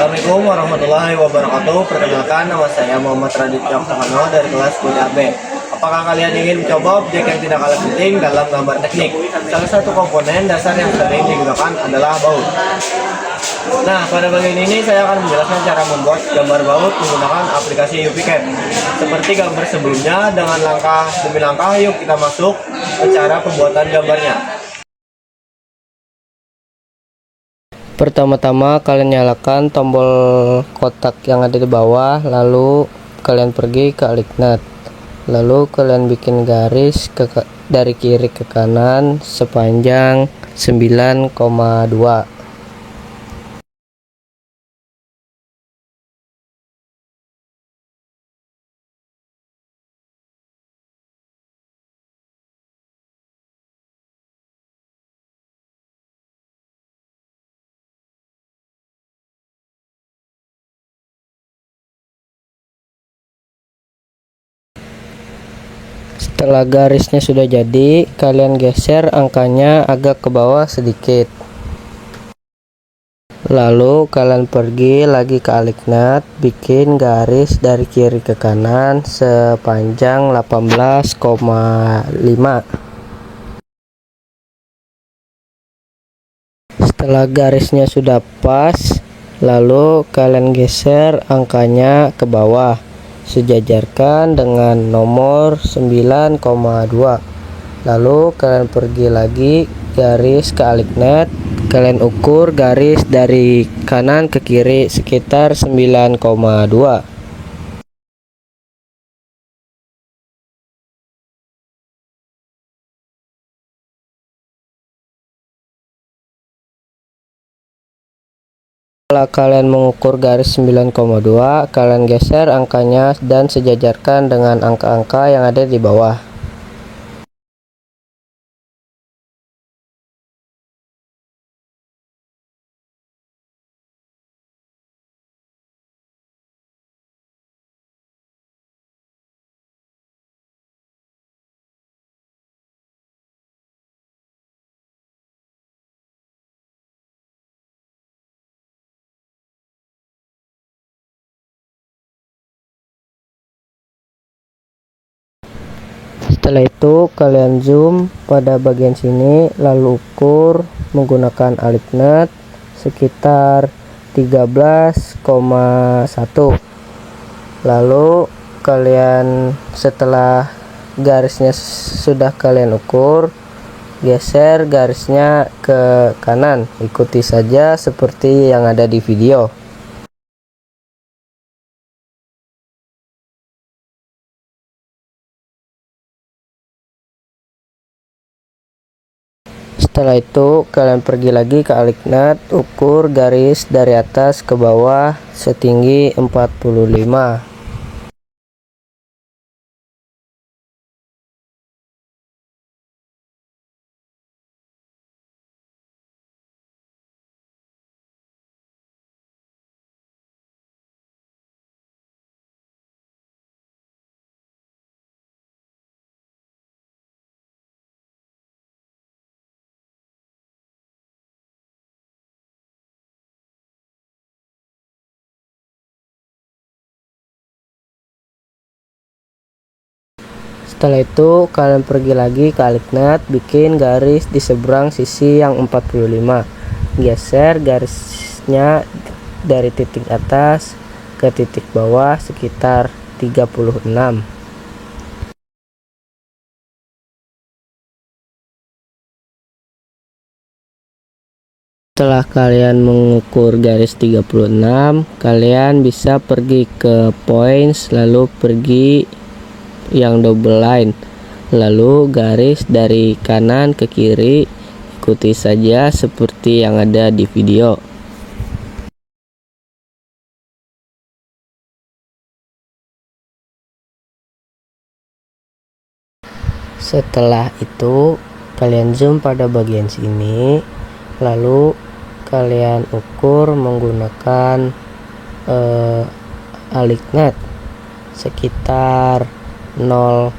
Assalamualaikum warahmatullahi wabarakatuh. Perkenalkan, nama saya Muhammad Raditya Oktahono dari kelas 10 B. Apakah kalian ingin mencoba objek yang tidak kalah penting dalam gambar teknik? Salah satu komponen dasar yang sering digunakan adalah baut. Nah, pada bagian ini saya akan menjelaskan cara membuat gambar baut menggunakan aplikasi UV-CAD. Seperti gambar sebelumnya, dengan langkah demi langkah, yuk kita masuk ke cara pembuatan gambarnya. Pertama-tama kalian nyalakan tombol kotak yang ada di bawah, lalu kalian pergi ke Alignat, lalu kalian bikin garis dari kiri ke kanan sepanjang 9,2. Setelah garisnya sudah jadi, kalian geser angkanya agak ke bawah sedikit. Lalu kalian pergi lagi ke Alignat, bikin garis dari kiri ke kanan sepanjang 18,5. Setelah garisnya sudah pas, lalu kalian geser angkanya ke bawah sejajarkan dengan nomor 9,2. Lalu kalian pergi lagi garis ke Alignat, kalian ukur garis dari kanan ke kiri sekitar 9,2. Setelah kalian mengukur garis 9,2, kalian geser angkanya dan sejajarkan dengan angka-angka yang ada di bawah. Setelah itu kalian zoom pada bagian sini, lalu ukur menggunakan Alignat sekitar 13,1. Lalu kalian setelah garisnya sudah kalian ukur, geser garisnya ke kanan, ikuti saja seperti yang ada di video. Setelah itu kalian pergi lagi ke Alignat, ukur garis dari atas ke bawah setinggi 45. Setelah itu kalian pergi lagi ke Alignat, bikin garis di seberang sisi yang 45. Geser garisnya dari titik atas ke titik bawah sekitar 36. Setelah kalian mengukur garis 36, kalian bisa pergi ke points, lalu pergi yang double line, lalu garis dari kanan ke kiri, ikuti saja seperti yang ada di video. Setelah itu kalian zoom pada bagian sini, lalu kalian ukur menggunakan Alignat sekitar 0,8.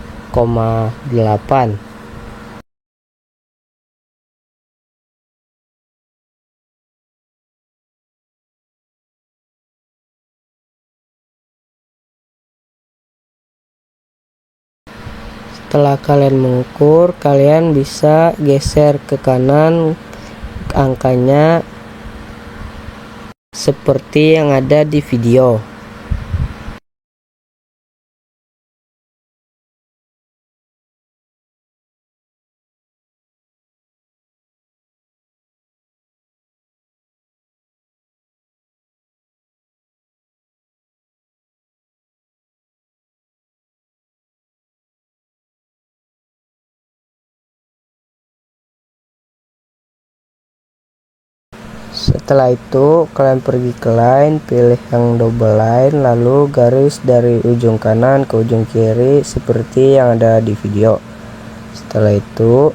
Setelah kalian mengukur, kalian bisa geser ke kanan angkanya seperti yang ada di video. Setelah itu kalian pergi ke line, pilih yang double line, lalu garis dari ujung kanan ke ujung kiri seperti yang ada di video. Setelah itu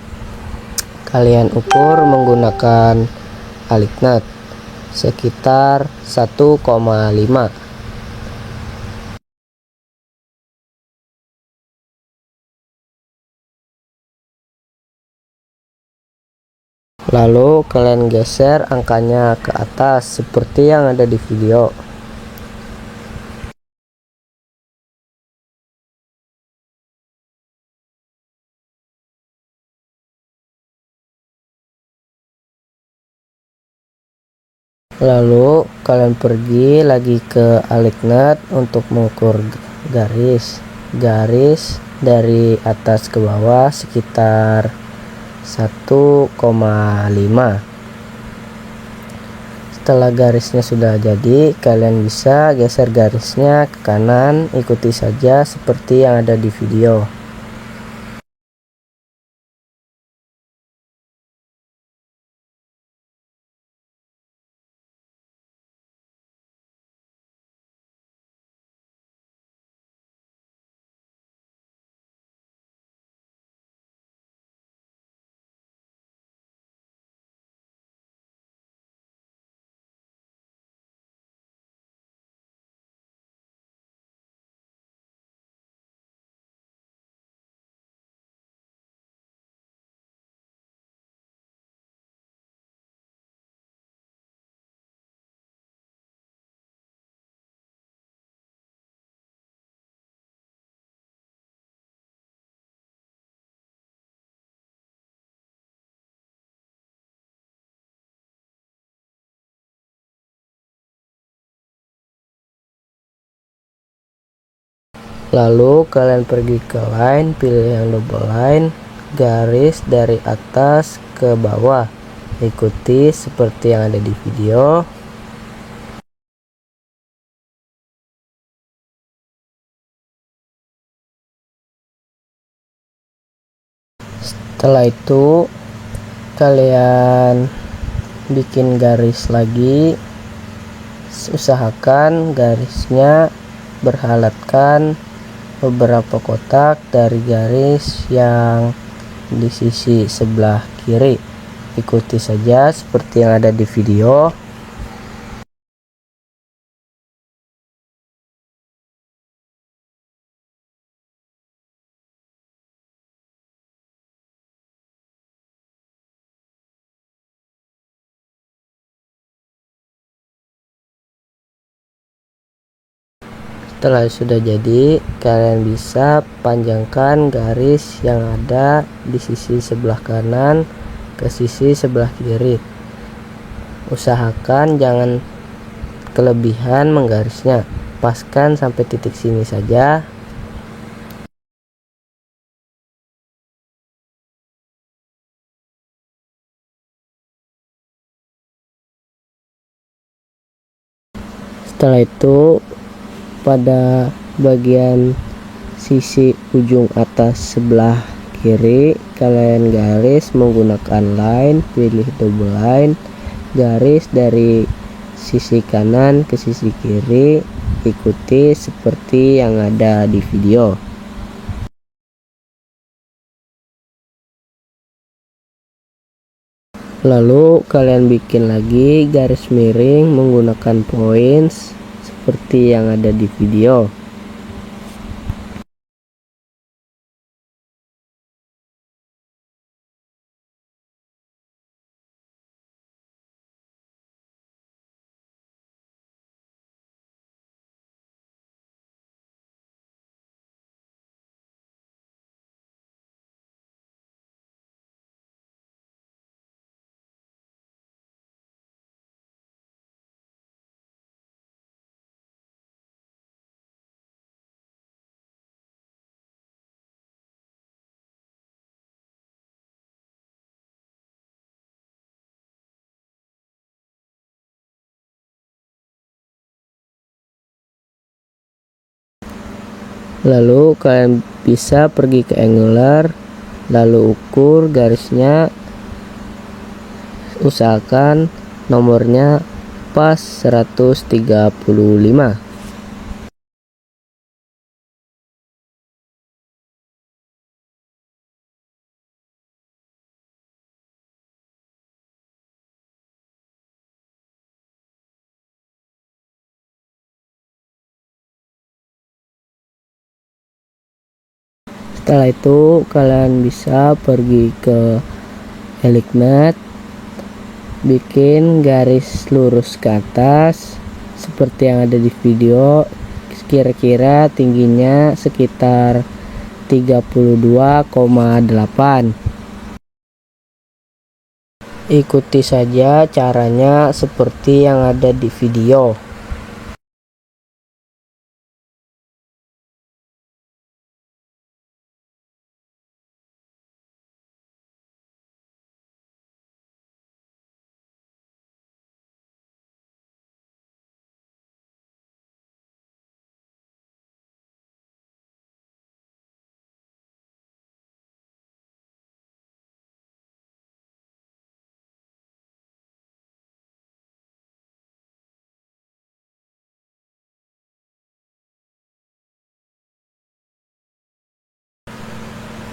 kalian ukur menggunakan Alignet sekitar 1,5. Lalu kalian geser angkanya ke atas seperti yang ada di video. Lalu kalian pergi lagi ke Alignet untuk mengukur garis dari atas ke bawah sekitar 1,5. Setelah garisnya sudah jadi, kalian bisa geser garisnya ke kanan, ikuti saja seperti yang ada di video. Lalu kalian pergi ke line, pilih yang double line, garis dari atas ke bawah, ikuti seperti yang ada di video. Setelah itu kalian bikin garis lagi, usahakan garisnya berhalatkan beberapa kotak dari garis yang di sisi sebelah kiri. Ikuti saja seperti yang ada di video. Setelah sudah jadi, kalian bisa panjangkan garis yang ada di sisi sebelah kanan ke sisi sebelah kiri. Usahakan jangan kelebihan menggarisnya, paskan sampai titik sini saja. Setelah itu pada bagian sisi ujung atas sebelah kiri kalian garis menggunakan line, pilih double line, garis dari sisi kanan ke sisi kiri, ikuti seperti yang ada di video. Lalu kalian bikin lagi garis miring menggunakan points seperti yang ada di video. Lalu kalian bisa pergi ke Angular, lalu ukur garisnya, usahakan nomornya pas 135. Setelah itu kalian bisa pergi ke Elixmat, bikin garis lurus ke atas seperti yang ada di video, kira-kira tingginya sekitar 32,8. Ikuti saja caranya seperti yang ada di video.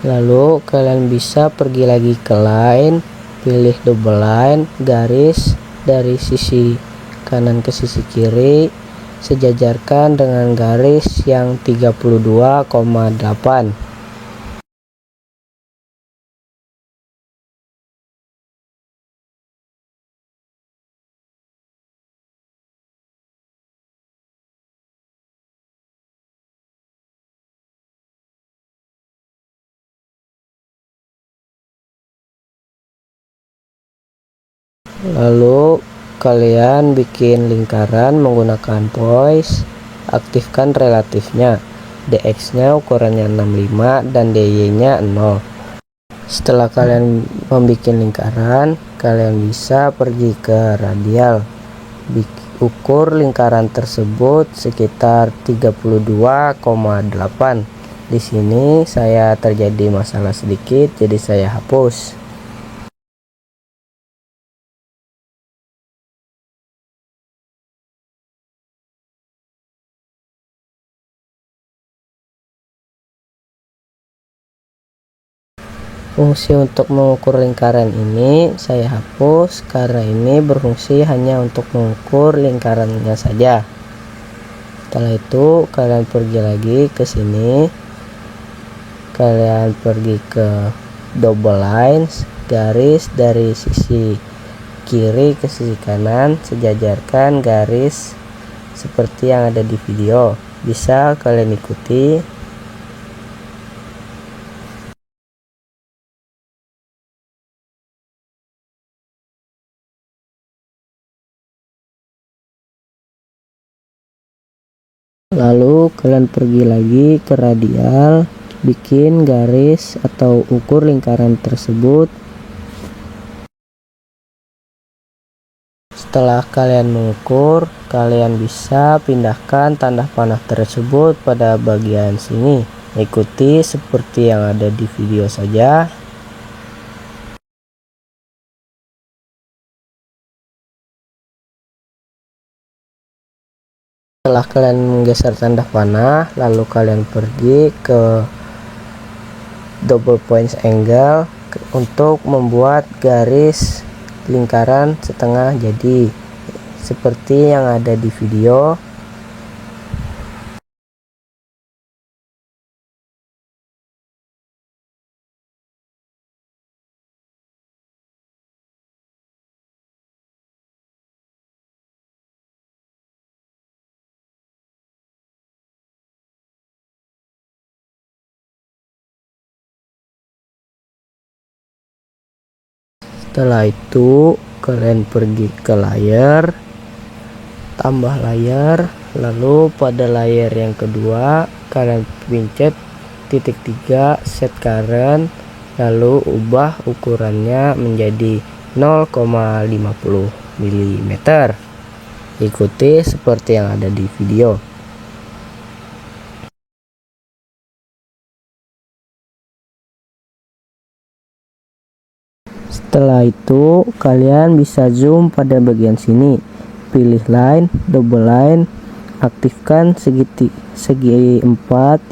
Lalu kalian bisa pergi lagi ke line, pilih double line, garis dari sisi kanan ke sisi kiri, sejajarkan dengan garis yang 32,8. Lalu kalian bikin lingkaran menggunakan voice, aktifkan relatifnya, dx nya ukurannya 65 dan dy nya 0. Setelah kalian membuat lingkaran, kalian bisa pergi ke radial, ukur lingkaran tersebut sekitar 32,8. Di sini saya terjadi masalah sedikit, jadi saya hapus. Fungsi untuk mengukur lingkaran ini saya hapus karena ini berfungsi hanya untuk mengukur lingkarannya saja. Setelah itu kalian pergi lagi ke sini, kalian pergi ke double lines, garis dari sisi kiri ke sisi kanan, sejajarkan garis seperti yang ada di video. Bisa kalian ikuti. Lalu kalian pergi lagi ke radial, bikin garis atau ukur lingkaran tersebut. Setelah kalian mengukur, kalian bisa pindahkan tanda panah tersebut pada bagian sini. Ikuti seperti yang ada di video saja. Setelah kalian menggeser tanda panah, lalu kalian pergi ke double point angle untuk membuat garis lingkaran setengah jadi seperti yang ada di video. Setelah itu kalian pergi ke layer, tambah layer, lalu pada layer yang kedua kalian pencet titik 3 set current, lalu ubah ukurannya menjadi 0,50 mm. Ikuti seperti yang ada di video. Setelah itu kalian bisa zoom pada bagian sini, pilih line, double line, aktifkan segi 4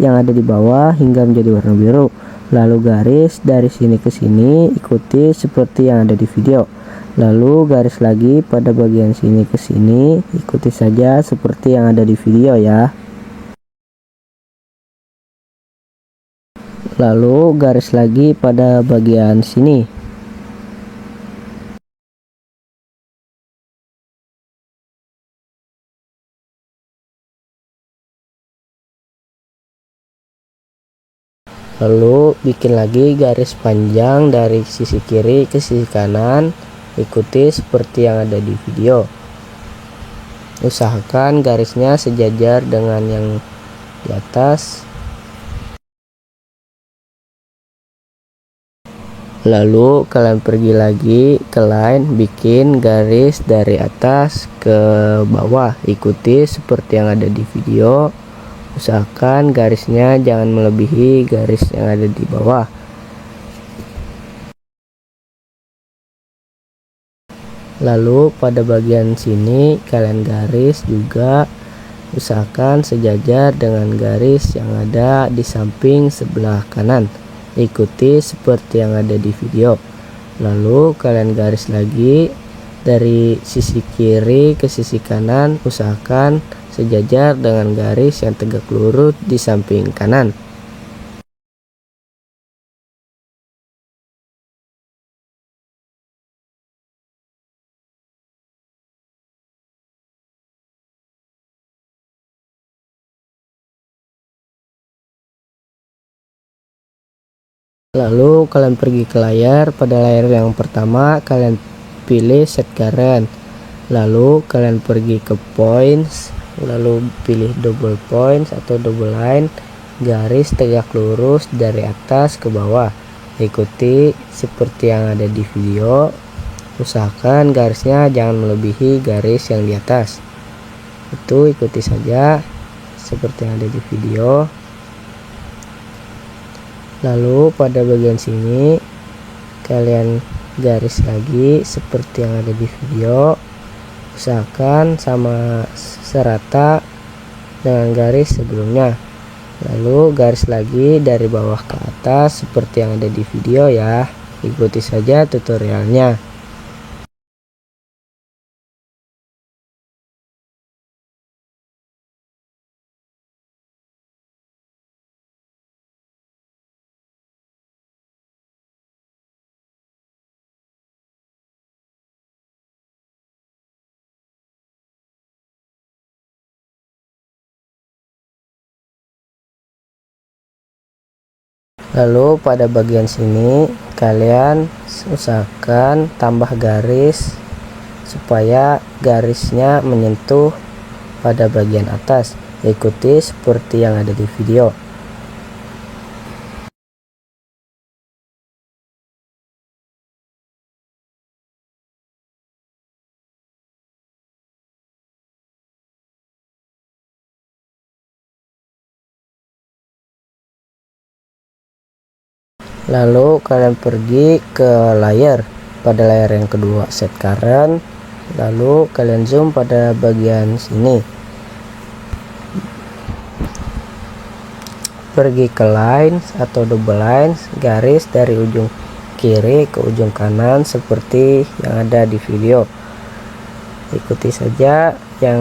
yang ada di bawah hingga menjadi warna biru. Lalu garis dari sini ke sini ikuti seperti yang ada di video. Lalu garis lagi pada bagian sini ke sini ikuti saja seperti yang ada di video ya. Lalu garis lagi pada bagian sini. Lalu bikin lagi garis panjang dari sisi kiri ke sisi kanan, ikuti seperti yang ada di video. Usahakan garisnya sejajar dengan yang di atas. Lalu kalian pergi lagi ke line, bikin garis dari atas ke bawah, ikuti seperti yang ada di video. Usahakan garisnya jangan melebihi garis yang ada di bawah. Lalu pada bagian sini kalian garis juga, usahakan sejajar dengan garis yang ada di samping sebelah kanan, ikuti seperti yang ada di video. Lalu kalian garis lagi dari sisi kiri ke sisi kanan, usahakan sejajar dengan garis yang tegak lurus di samping kanan. Lalu kalian pergi ke layar, pada layar yang pertama kalian pilih set current, lalu kalian pergi ke points, lalu pilih double points atau double line, garis tegak lurus dari atas ke bawah, ikuti seperti yang ada di video. Usahakan garisnya jangan melebihi garis yang di atas, itu ikuti saja seperti yang ada di video. Lalu pada bagian sini kalian garis lagi seperti yang ada di video, usahakan sama serata dengan garis sebelumnya. Lalu garis lagi dari bawah ke atas seperti yang ada di video ya, ikuti saja tutorialnya. Lalu pada bagian sini kalian usahakan tambah garis supaya garisnya menyentuh pada bagian atas, ikuti seperti yang ada di video. Lalu kalian pergi ke layar, pada layar yang kedua set current, lalu kalian zoom pada bagian sini, pergi ke lines atau double lines, garis dari ujung kiri ke ujung kanan seperti yang ada di video, ikuti saja yang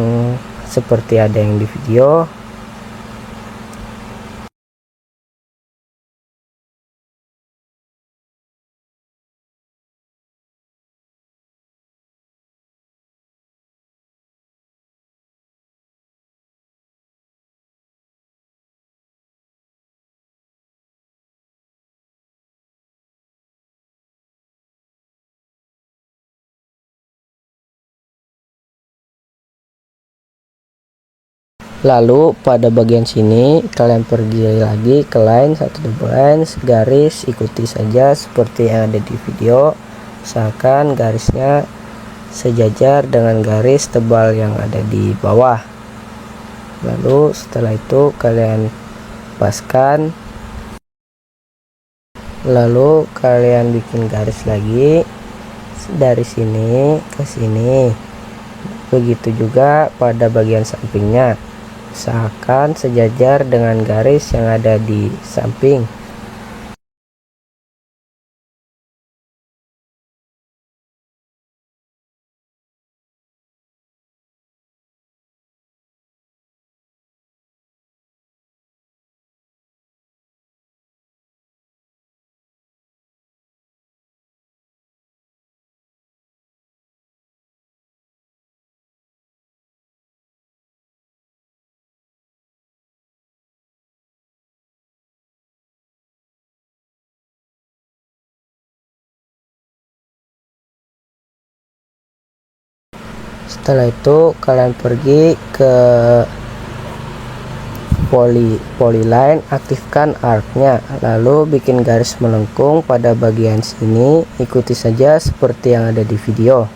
seperti ada yang di video. Lalu pada bagian sini kalian pergi lagi ke line atau double lines, garis ikuti saja seperti yang ada di video, usahakan garisnya sejajar dengan garis tebal yang ada di bawah. Lalu setelah itu kalian paskan, lalu kalian bikin garis lagi dari sini ke sini. Begitu juga pada bagian sampingnya. Usahakan sejajar dengan garis yang ada di samping. Setelah itu kalian pergi ke polyline, aktifkan arcnya, lalu bikin garis melengkung pada bagian sini. Ikuti saja seperti yang ada di video.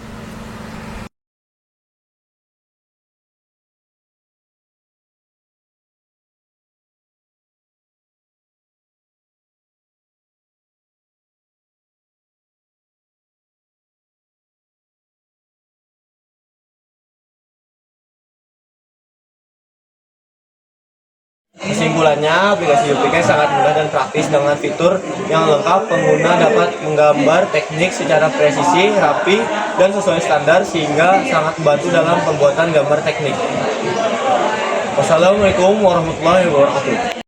Kesimpulannya, aplikasi UPK sangat mudah dan praktis dengan fitur yang lengkap. Pengguna dapat menggambar teknik secara presisi, rapi, dan sesuai standar sehingga sangat membantu dalam pembuatan gambar teknik. Wassalamualaikum warahmatullahi wabarakatuh.